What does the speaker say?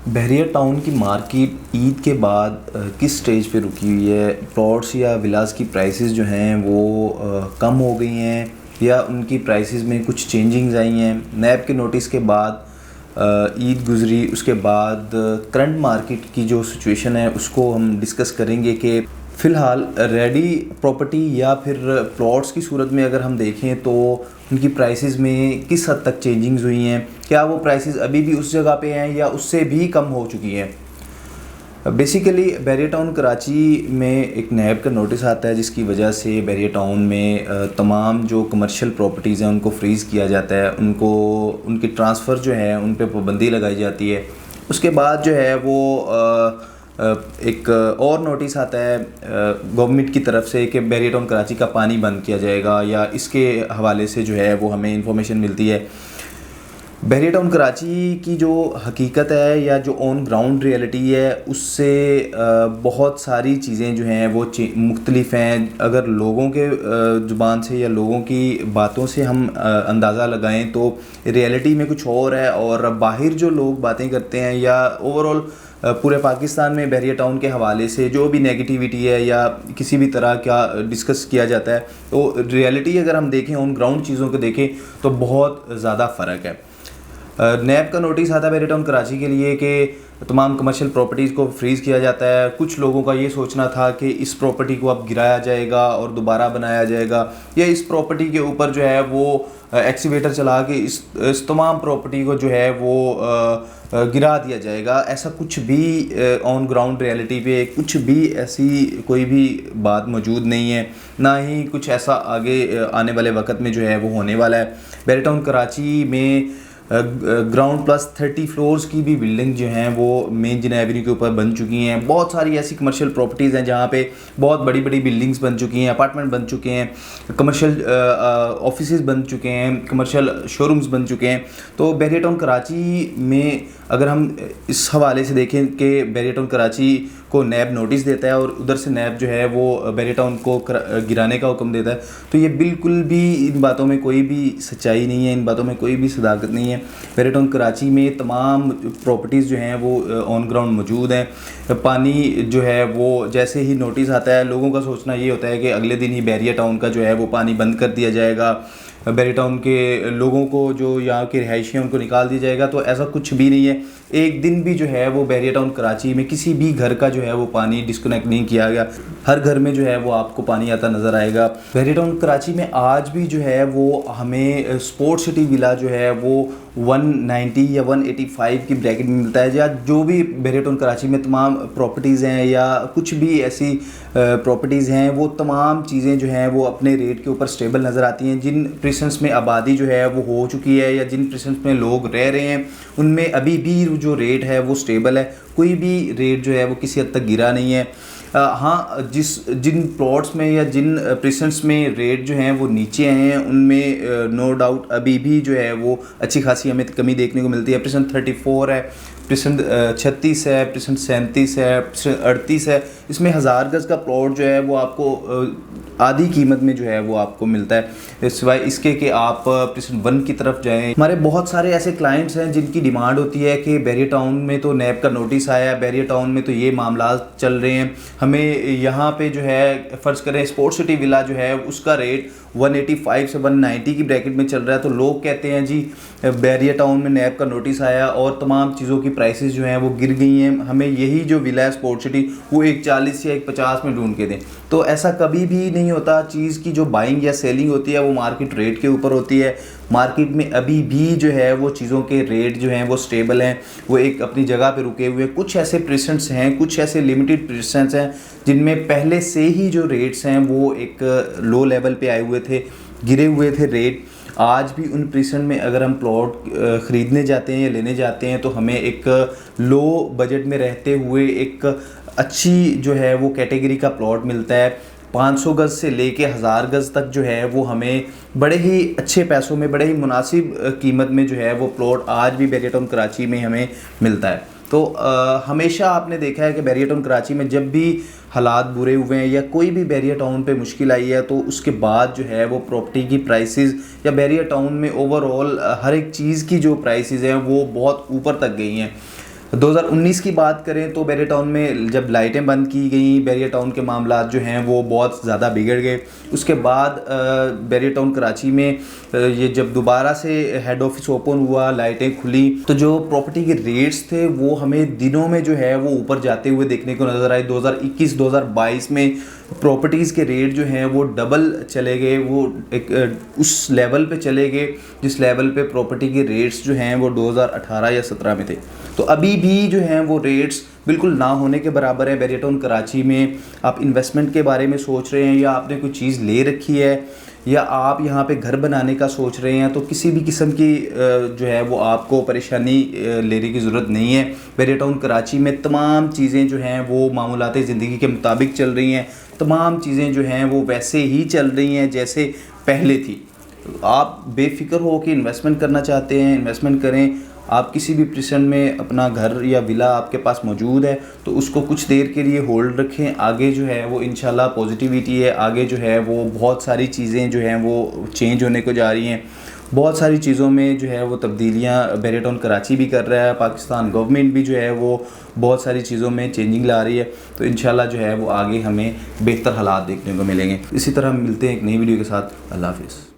बहरिया town की market Eid के बाद किस स्टेज पे रुकी हुई है? प्लॉट्स या विलास की प्राइसेस जो हैं वो कम हो गई हैं या उनकी प्राइसेस में कुछ चेंजिंग्स आई हैं? नैब के नोटिस के बाद ईद गुजरी, उसके बाद करंट मार्केट की जो सिचुएशन है उसको हम डिस्कस करेंगे कि फ़िलहाल रेडी प्रॉपर्टी या फिर प्लॉट्स की सूरत में अगर हम देखें तो उनकी प्राइसेस में किस हद तक चेंजिंग्स हुई हैं, क्या वो प्राइसेस अभी भी उस जगह पे हैं या उससे भी कम हो चुकी हैं। बेसिकली बहरिया टाउन कराची में एक नैब का नोटिस आता है जिसकी वजह से बहरिया टाउन में तमाम जो कमर्शियल प्रॉपर्टीज़ हैं उनको फ्रीज़ किया जाता है, उनको उनकी ट्रांसफ़र जो है उन पर पाबंदी लगाई जाती है। उसके बाद जो है वो एक और नोटिस आता है गवर्नमेंट की तरफ से कि बहरिया टाउन कराची का पानी बंद किया जाएगा, या इसके हवाले से जो है वो हमें इंफॉर्मेशन मिलती है। बहरिया टाउन कराची की जो हकीकत है या जो ऑन ग्राउंड रियलिटी है उससे बहुत सारी चीज़ें जो हैं वो मुख्तलिफ हैं। अगर लोगों के ज़ुबान से या लोगों की बातों से हम अंदाज़ा लगाएं तो रियलिटी में कुछ और है, और बाहर जो लोग बातें करते हैं या ओवरऑल पूरे पाकिस्तान में बहरिया टाउन के हवाले से जो भी नेगेटिविटी है या किसी भी तरह का डिस्कस किया जाता है, तो रियलिटी अगर हम देखें, ऑन ग्राउंड चीज़ों को देखें तो बहुत ज़्यादा फ़र्क है। नैब का नोटिस आता है बहरिया टाउन कराची के लिए कि तमाम कमर्शियल प्रॉपर्टीज़ को फ्रीज़ किया जाता है। कुछ लोगों का ये सोचना था कि इस प्रॉपर्टी को अब गिराया जाएगा और दोबारा बनाया जाएगा, या इस प्रॉपर्टी के ऊपर जो है वो एक्सीवेटर चला के इस तमाम प्रॉपर्टी को जो है वो गिरा दिया जाएगा। ऐसा कुछ भी ऑन ग्राउंड रियलिटी पे कुछ भी ऐसी कोई भी बात मौजूद नहीं है, ना ही कुछ ऐसा आगे आने वाले वक्त में जो है वो होने वाला है। बहरिया टाउन कराची में ग्राउंड प्लस 30 फ्लोर्स की भी बिल्डिंग जो हैं वो मेन जिना एवेन्यू के ऊपर बन चुकी हैं। बहुत सारी ऐसी कमर्शियल प्रॉपर्टीज़ हैं जहाँ पे बहुत बड़ी बड़ी बिल्डिंग्स बन चुकी हैं, अपार्टमेंट बन चुके हैं, कमर्शियल ऑफिसेज बन चुके हैं, कमर्शियल शोरूम्स बन चुके हैं। तो बहरिया टाउन कराची में अगर हम इस हवाले से देखें कि बहरिया टाउन कराची को नैब नोटिस देता है और उधर से नैब जो है वो बहरिया टाउन को गिराने का हुक्म देता है, तो ये बिल्कुल भी इन बातों में कोई भी सच्चाई नहीं है, इन बातों में कोई भी सदाकत नहीं है। बहरिया टाउन कराची में तमाम प्रॉपर्टीज़ जो हैं वो ऑन ग्राउंड मौजूद हैं। पानी जो है वो जैसे ही नोटिस आता है, लोगों का सोचना ये होता है कि अगले दिन ही बहरिया टाउन का जो है वो पानी बंद कर दिया जाएगा, बहरिया टाउन के लोगों को जो यहाँ के रिहायशी हैं उनको निकाल दिया जाएगा। तो ऐसा कुछ भी नहीं है। एक दिन भी जो है वो बहरिया टाउन कराची में किसी भी घर का जो है वो पानी डिस्कनेक्ट नहीं किया गया। हर घर में जो है वो आपको पानी आता नज़र आएगा। बहरिया टाउन कराची में आज भी जो है वो हमें स्पोर्ट सिटी विला जो है वो 190 या 185 की ब्रैकेट में मिलता है। या जो भी बहरिया टाउन कराची में तमाम प्रॉपर्टीज़ हैं या कुछ भी ऐसी प्रॉपर्टीज़ हैं, वो तमाम चीज़ें जो हैं वो अपने रेट के ऊपर स्टेबल नज़र आती हैं। जिन प्रेसेंस में आबादी जो है वो हो चुकी है या जिन प्रेसेंस में लोग रह रहे हैं उनमें अभी भी जो रेट है वो स्टेबल है, कोई भी रेट जो है वो किसी हद तक गिरा नहीं है। हाँ, जिन प्लॉट्स में या जिन प्रेसेंट्स में रेट जो हैं वो नीचे आए हैं उनमें नो डाउट अभी भी जो है वो अच्छी खासी हमें कमी देखने को मिलती है। परसेंट 34 है, परसेंट 36 है, परसेंट 37 है, परसेंट 38 है। इसमें 1000 गज़ का प्लॉट जो है वो आपको आधी कीमत में जो है वो आपको मिलता है, सिवाय इसके कि आप परसेंट 1 की तरफ जाएं। हमारे बहुत सारे ऐसे क्लाइंट्स हैं जिनकी डिमांड होती है कि बहरिया टाउन में तो नैब का नोटिस आया, बहरिया टाउन में तो ये मामला चल रहे हैं, हमें यहाँ पे जो है फ़र्ज़ करें स्पोर्ट सिटी विला जो है उसका रेट 185 से 190 की ब्रैकेट में चल रहा है। तो लोग कहते हैं जी बहरिया टाउन में नैब का नोटिस आया और तमाम चीज़ों की प्राइसेस जो हैं वो गिर गई हैं, हमें यही जो विला है स्पोर्ट सिटी वो 140 या 150 में ढूंढ के दें। तो ऐसा कभी भी नहीं होता। चीज़ की जो बाइंग या सेलिंग होती है वो मार्केट रेट के ऊपर होती है। मार्केट में अभी भी जो है वो चीज़ों के रेट जो हैं वो स्टेबल हैं, वो एक अपनी जगह पे रुके हुए हैं। कुछ ऐसे प्रेसेंट्स हैं, कुछ ऐसे लिमिटेड प्रेसेंट्स हैं जिनमें पहले से ही जो रेट्स हैं वो एक लो लेवल पे आए हुए थे, गिरे हुए थे रेट। आज भी उन प्रेसेंट में अगर हम प्लॉट ख़रीदने जाते हैं या लेने जाते हैं तो हमें एक लो बजट में रहते हुए एक अच्छी जो है वो कैटेगरी का प्लॉट मिलता है। 500 गज़ से लेके 1000 गज़ तक जो है वो हमें बड़े ही अच्छे पैसों में, बड़े ही मुनासिब कीमत में जो है वो प्लॉट आज भी बहरिया टाउन कराची में हमें मिलता है। तो हमेशा आपने देखा है कि बहरिया टाउन कराची में जब भी हालात बुरे हुए हैं या कोई भी बहरिया टाउन पे मुश्किल आई है तो उसके बाद जो है वो प्रॉपर्टी की प्राइसेस या बहरिया टाउन में ओवरऑल हर एक चीज़ की जो प्राइसेस हैं वो बहुत ऊपर तक गई हैं। 2019 की बात करें तो बैरिया टाउन में जब लाइटें बंद की गई, बैरिया टाउन के मामला जो हैं वो बहुत ज़्यादा बिगड़ गए। उसके बाद बैरिया टाउन कराची में ये जब दोबारा से हेड ऑफिस ओपन हुआ, लाइटें खुली, तो जो प्रॉपर्टी के रेट्स थे वो हमें दिनों में जो है वो ऊपर जाते हुए देखने को नज़र आए। 2021-2022 में प्रॉपर्टीज़ के रेट जो हैं वो डबल चले गए, वो एक उस लेवल पे चले गए जिस लेवल पे प्रॉपर्टी के रेट्स जो हैं वो 2018 या 17 में थे। तो अभी भी जो हैं वो रेट्स बिल्कुल ना होने के बराबर है। बैरिया टाउन कराची में आप इन्वेस्टमेंट के बारे में सोच रहे हैं या आपने कोई चीज़ ले रखी है या आप यहाँ पे घर बनाने का सोच रहे हैं, तो किसी भी किस्म की जो है वो आपको परेशानी लेने की ज़रूरत नहीं है। बैरिया टाउन कराची में तमाम चीज़ें जो हैं वो मामूलाते ज़िंदगी के मुताबिक चल रही हैं, तमाम चीज़ें जो हैं वो वैसे ही चल रही हैं जैसे पहले थी। आप बेफिक्र हो कि इन्वेस्टमेंट करना चाहते हैं, इन्वेस्टमेंट करें। आप किसी भी पोजीशन में अपना घर या विला आपके पास मौजूद है तो उसको कुछ देर के लिए होल्ड रखें। आगे जो है वो इंशाल्लाह पॉजिटिविटी है, आगे जो है वो बहुत सारी चीज़ें जो हैं वो चेंज होने को जा रही हैं। बहुत सारी चीज़ों में जो है वो तब्दीलियाँ बैरिया टाउन कराची भी कर रहा है, पाकिस्तान गवर्नमेंट भी जो है वो बहुत सारी चीज़ों में चेंजिंग ला रही है। तो इंशाल्लाह जो है वो आगे हमें बेहतर हालात देखने को मिलेंगे। इसी तरह मिलते हैं एक नई वीडियो के साथ। अल्लाह हाफ़िज़।